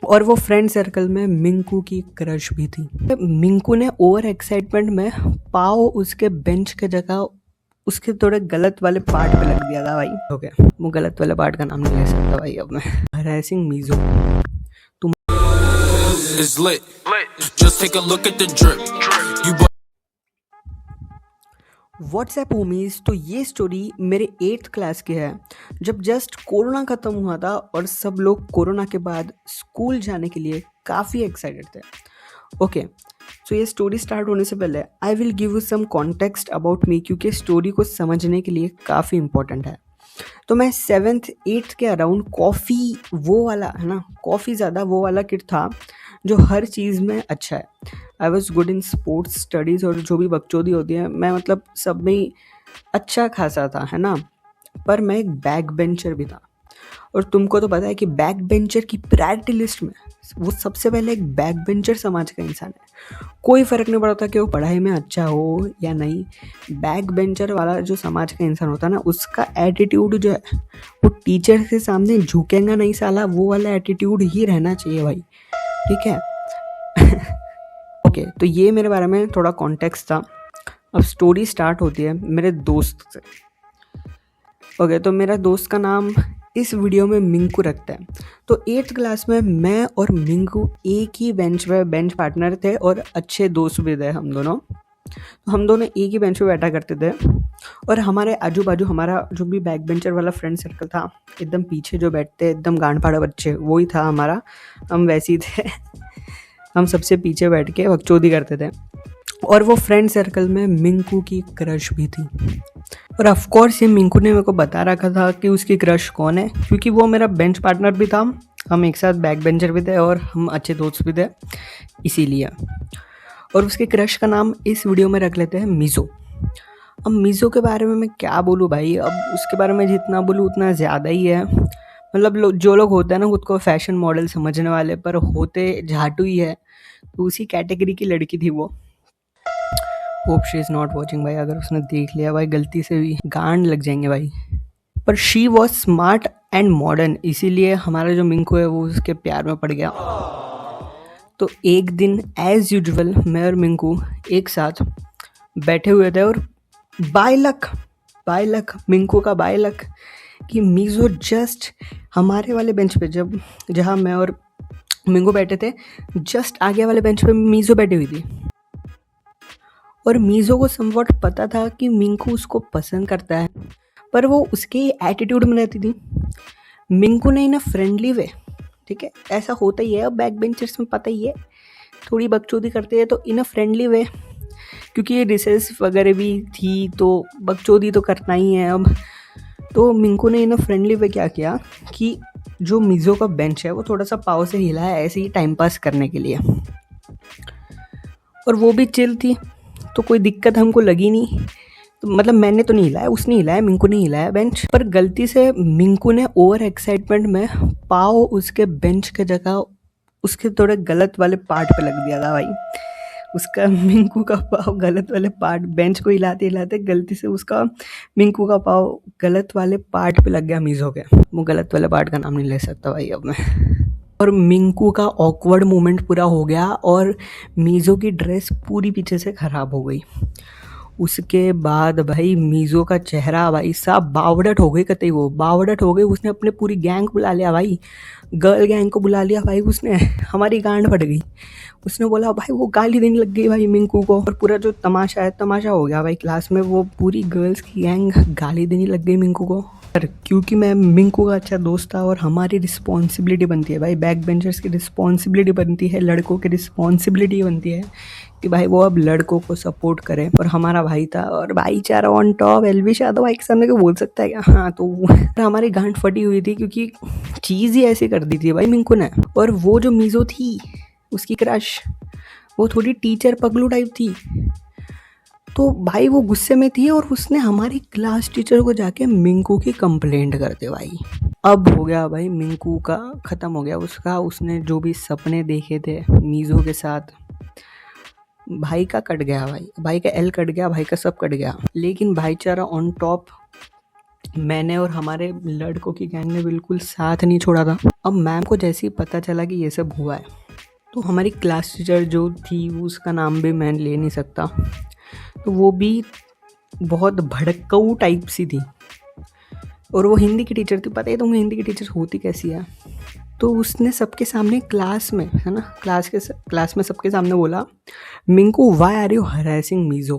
और वो friend circle में मिंकू की क्रश भी थी। मिंकू ने ओवर एक्साइटमेंट में पाव उसके बेंच के जगह उसके थोड़े गलत वाले पार्ट पे लग दिया था भाई। हो गया, वो गलत वाले पार्ट का नाम नहीं ले सकता भाई अब मैं। हरासिंग मीजो। तुम is lit. Just take a look at the drip. You WhatsApp homies. तो ये स्टोरी मेरे 8th क्लास की है, जब जस्ट कोरोना ख़त्म हुआ था और सब लोग कोरोना के बाद स्कूल जाने के लिए काफ़ी एक्साइटेड थे। ओके, सो ये स्टोरी स्टार्ट होने से पहले I will give you some context about me, क्योंकि स्टोरी को समझने के लिए काफ़ी इंपॉर्टेंट है। तो मैं 7th 8th के अराउंड कॉफ़ी वो वाला है ना, कॉफ़ी ज़्यादा वो वाला किड था जो हर चीज़ में अच्छा है। I was good in sports, studies और जो भी बकचोदी होती है, मैं मतलब सब में ही अच्छा खासा था, है ना। पर मैं एक बैक बेंचर भी था, और तुमको तो पता है कि बैक बेंचर की प्रायोरिटी लिस्ट में वो सबसे पहले एक बैक बेंचर समाज का इंसान है। कोई फ़र्क नहीं पड़ता कि वो पढ़ाई में अच्छा हो या नहीं, बैक बेंचर वाला जो समाज का इंसान होता है ना, उसका एटीट्यूड जो है वो टीचर के सामने झुकेगा नहीं साला, वो वाला एटीट्यूड ही रहना चाहिए भाई, ठीक है। ओके, तो ये मेरे बारे में थोड़ा कॉन्टेक्स्ट था। अब स्टोरी स्टार्ट होती है मेरे दोस्त से। ओके, तो मेरा दोस्त का नाम इस वीडियो में मिंकू रखता है। तो 8th क्लास में मैं और मिंकू एक ही बेंच पे बेंच पार्टनर थे और अच्छे दोस्त भी थे हम दोनों। तो हम दोनों एक ही बेंच पे बैठा करते थे, और हमारे आजू बाजू हमारा जो भी बैक बेंचर वाला फ्रेंड सर्कल था, एकदम पीछे जो बैठते एकदम गांड फाड़ा बच्चे, वही था हमारा। हम वैसे ही थे। हम सबसे पीछे बैठ के बकचोदी करते थे, और वो फ्रेंड सर्कल में मिंकू की क्रश भी थी। और ऑफ कोर्स ये मिंकू ने मेरे को बता रखा था कि उसकी क्रश कौन है, क्योंकि वो मेरा बेंच पार्टनर भी था, हम एक साथ बैक बेंचर भी थे और हम अच्छे दोस्त भी थे, इसीलिए। और उसके क्रश का नाम इस वीडियो में रख लेते हैं मीज़ो। अब मीज़ो के बारे में मैं क्या बोलूँ भाई, अब उसके बारे में जितना बोलूँ उतना ज़्यादा ही है। मतलब जो लोग होते हैं ना खुद को फैशन मॉडल समझने वाले, पर होते झाटू ही है, तो उसी कैटेगरी की लड़की थी वो। Hope she is not watching भाई, अगर उसने देख लिया भाई गलती से भी गांड लग जाएंगे भाई। पर she was smart and modern, इसीलिए हमारा जो मिंकू है वो उसके प्यार में पड़ गया। तो एक दिन एज यूजुअल मैं और मिंकू एक साथ बैठे हुए थे, और बाय लक मिंकू का बाय लक कि मीज़ो जस्ट हमारे वाले बेंच पे, जब जहाँ मैं और मिंकू बैठे थे, जस्ट आगे वाले बेंच पे मीज़ो बैठी हुई थी। और मीज़ो को समवट पता था कि मिंकू उसको पसंद करता है, पर वो उसके एटीट्यूड में रहती थी। मिंकू ने इन अ फ्रेंडली वे, ठीक है, ऐसा होता ही है, अब बैक बेंचर्स में पता ही है, थोड़ी बकचोदी करते हैं तो इन अ फ्रेंडली वे, क्योंकि ये रिसेस वगैरह भी थी तो बकचोदी तो करना ही है अब। तो मिंकू ने इन अ फ्रेंडली वे क्या किया कि जो मीज़ो का बेंच है वो थोड़ा सा पाव से हिलाया, ऐसे ही टाइम पास करने के लिए, और वो भी चिल थी, तो कोई दिक्कत हमको लगी नहीं। तो मतलब मैंने तो नहीं हिलाया, उसने हिलाया, मिंकू ने हिलाया बेंच, पर गलती से मिंकू ने ओवर एक्साइटमेंट में पाव उसके बेंच के जगह उसके थोड़े गलत वाले पार्ट पे लग दिया था भाई। उसका मिंकू का पाव गलत वाले पार्ट, बेंच को हिलाते हिलाते गलती से उसका मिंकू का पाव गलत वाले पार्ट पे लग गया मीज़ो के। वो गलत वाले पार्ट का नाम नहीं ले सकता भाई अब मैं। और मिंकू का ऑकवर्ड मोमेंट पूरा हो गया, और मीज़ो की ड्रेस पूरी पीछे से ख़राब हो गई। उसके बाद भाई मीज़ो का चेहरा भाई साहब बावड़ट हो गई, कतई वो बावड़ट हो गई। उसने अपने पूरी गैंग को बुला लिया भाई, गर्ल गैंग को बुला लिया भाई उसने। हमारी गांड फट गई। उसने बोला भाई, वो गाली देने लग गई भाई मिंकू को, और पूरा जो तमाशा है तमाशा हो गया भाई क्लास में। वो पूरी गर्ल्स की गैंग गाली देने लग गई मिंकू को। पर क्योंकि मैं मिंकू का अच्छा दोस्त था, और हमारी रिस्पॉन्सिबिलिटी बनती है भाई, बैक बेंचर्स की रिस्पॉन्सिबिलिटी बनती है, लड़कों की रिस्पॉन्सिबिलिटी बनती है कि भाई वो अब लड़कों को सपोर्ट करे। और हमारा भाई था, और भाईचारा ऑन टॉप। एलविश यादव भाई के सामने को बोल सकता है क्या? हाँ, तो हमारी गांठ फटी हुई थी, क्योंकि चीज़ ही ऐसी कर दी थी भाई मिंकू ने। और वो जो मीज़ो थी उसकी क्रश, वो थोड़ी टीचर पगलू टाइप थी, तो भाई वो गुस्से में थी, और उसने हमारी क्लास टीचर को जाके मिंकू की कंप्लेंट कर दी भाई। अब हो गया भाई मिंकू का, ख़त्म हो गया उसका, उसने जो भी सपने देखे थे मीज़ो के साथ, भाई का कट गया भाई का एल कट गया, भाई का सब कट गया। लेकिन भाईचारा ऑन टॉप, मैंने और हमारे लड़कों की गैंग ने बिल्कुल साथ नहीं छोड़ा था। अब मैम को जैसे ही पता चला कि ये सब हुआ है, तो हमारी क्लास टीचर जो थी, उसका नाम भी मैं ले नहीं सकता, तो वो भी बहुत भड़काऊ टाइप सी थी। और वो हिंदी की टीचर थी। पता है तुम्हें हिंदी की टीचर होती कैसी है? तो उसने सबके सामने क्लास में, है ना, क्लास में सबके सामने बोला, Minku why are you harassing Mizo,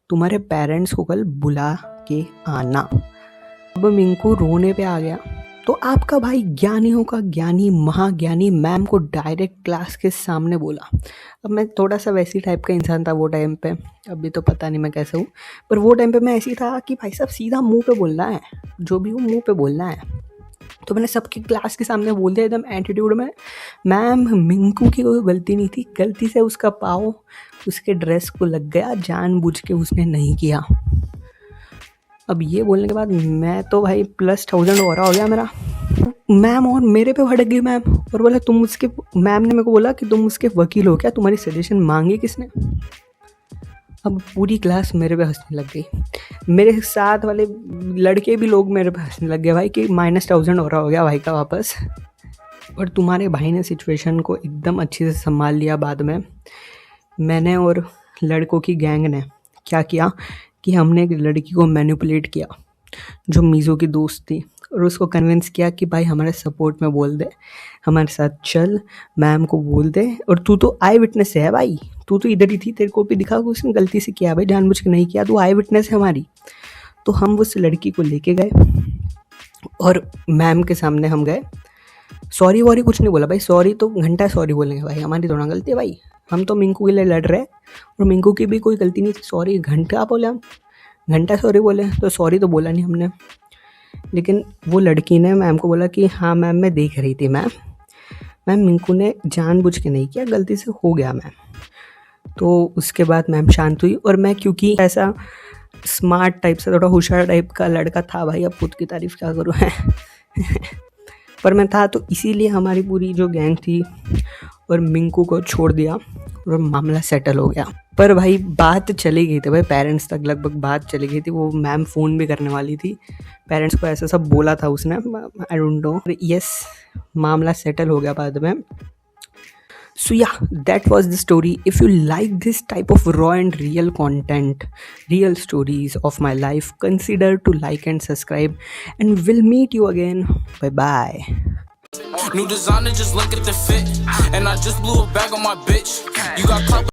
तुम्हारे पेरेंट्स को कल बुला के आना। अब मिंकू रोने पे आ गया। तो आपका भाई ज्ञानियों का ज्ञानी महाज्ञानी मैम को डायरेक्ट क्लास के सामने बोला। अब मैं थोड़ा सा वैसी टाइप का इंसान था वो टाइम पे, अभी तो पता नहीं मैं कैसा हूँ, पर वो टाइम पे मैं ऐसी था कि भाई साहब सीधा मुंह पे बोलना है, जो भी हो मुंह पे बोलना है। तो मैंने सबकी क्लास के सामने बोल दिया एकदम एटीट्यूड में, मैम मिंकू की कोई गलती नहीं थी, गलती से उसका पाँव उसके ड्रेस को लग गया, जानबूझ के उसने नहीं किया। अब ये बोलने के बाद मैं तो भाई +1000 हो रहा हो गया मेरा। मैम और मेरे पे भड़क गई मैम, और बोला तुम उसके, मैम ने मेरे को बोला कि तुम उसके वकील हो क्या, तुम्हारी सजेशन मांगी किसने? अब पूरी क्लास मेरे पे हंसने लग गई, मेरे साथ वाले लड़के भी लोग मेरे पे हंसने लग गए भाई कि -1000 हो रहा हो गया भाई का वापस। और तुम्हारे भाई ने सिचुएशन को एकदम अच्छे से संभाल लिया। बाद में मैंने और लड़कों की गैंग ने क्या किया कि हमने एक लड़की को मैनिपुलेट किया जो मीज़ो की दोस्त थी, और उसको कन्विंस किया कि भाई हमारे सपोर्ट में बोल दे, हमारे साथ चल, मैम को बोल दे, और तू तो आई विटनेस है भाई, तू तो इधर ही थी, तेरे को भी दिखा कि उसने गलती से किया भाई, जानबूझ के नहीं किया, तू आई विटनेस है हमारी। तो हम उस लड़की को लेके गए और मैम के सामने हम गए। सॉरी वॉरी कुछ नहीं बोला भाई, सॉरी तो घंटा सॉरी बोलेंगे भाई, हमारी थोड़ा गलती है भाई, हम तो मिंकू के लिए लड़ रहे हैं और मिंकू की भी कोई गलती नहीं थी। सॉरी घंटा बोले, हम घंटा सॉरी बोले, तो सॉरी तो बोला नहीं हमने। लेकिन वो लड़की ने मैम को बोला कि हाँ मैम मैं देख रही थी मैम मिंकू ने जानबूझ के नहीं किया, गलती से हो गया मैम। तो उसके बाद मैम शांत हुई, और मैं क्योंकि ऐसा स्मार्ट टाइप से, थोड़ा होशियार टाइप का लड़का था भाई, अब खुद की तारीफ क्या करूँ है पर मैं था, तो इसीलिए हमारी पूरी जो गैंग थी और मिंकू को छोड़ दिया और मामला सेटल हो गया। पर भाई बात चली गई थी भाई, पेरेंट्स तक लगभग बात चली गई थी। वो मैम फ़ोन भी करने वाली थी, पेरेंट्स को ऐसा सब बोला था उसने, आई डोंट नो। यस, मामला सेटल हो गया बाद में। So yeah, that was the story. If you like this type of raw and real content, real stories of my life, consider to like and subscribe, and we'll meet you again. Bye bye. New designer, just look at the fit. And I just blew a bag on my bitch. You got clout.